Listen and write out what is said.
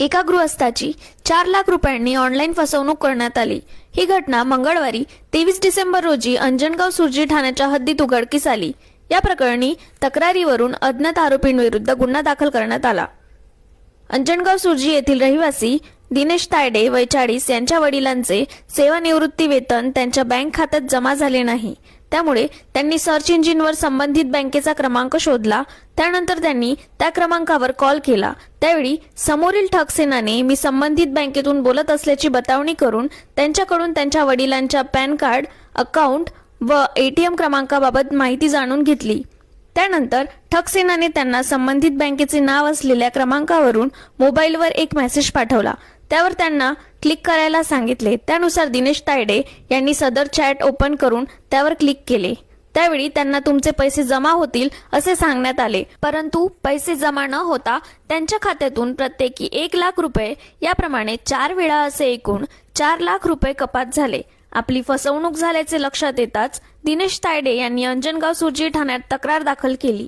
एका गृहस्थाची 4 लाख रुपयांनी ऑनलाईन फसवणूक करण्यात आली। ही घटना मंगळवारी 23 डिसेंबर रोजी अंजनगाव सुर्जी ठाण्याच्या हद्दीत उघडकीस आली। या प्रकरणी तक्रारीवरून अज्ञात आरोपींविरुद्ध गुन्हा दाखल करण्यात आला। अंजनगाव सुर्जी येथील रहिवासी दिनेश तायडे वय 40 यांच्या वडिलांचे सेवानिवृत्ती वेतन त्यांच्या बँक खात्यात जमा झाले नाही। त्यामुळे त्यांनी सर्च इंजिनवर संबंधित बँकेचा क्रमांक शोधला। त्यानंतर त्यांनी त्या क्रमांकावर कॉल केला। त्यावेळी समोरील ठगसेनाने मी संबंधित बँकेतून बोलत असल्याची बतावणी करून त्यांच्याकडून त्यांच्या वडिलांच्या पॅन कार्ड, अकाउंट व एटीएम क्रमांकाबाबत माहिती जाणून घेतली। त्यानंतर ठगसेनाने त्यांना संबंधित बँकेचे नाव असलेल्या क्रमांकावरून मोबाईलवर एक मेसेज पाठवला। त्यावर त्यांना क्लिक करायला सांगितले। त्यानुसार दिनेश तायडे यांनी सदर चॅट ओपन करून त्यावर क्लिक केले। त्यावेळी त्यांना तुमचे पैसे जमा होतील असे सांगण्यात आले, परंतु पैसे जमा न होता त्यांच्या खात्यातून प्रत्येकी 1 लाख रुपये याप्रमाणे 4 वेळा असे एकूण 4 लाख रुपये कपात झाले। आपली फसवणूक झाल्याचे लक्षात येताच दिनेश तायडे यांनी अंजनगाव सुर्जी ठाण्यात तक्रार दाखल केली।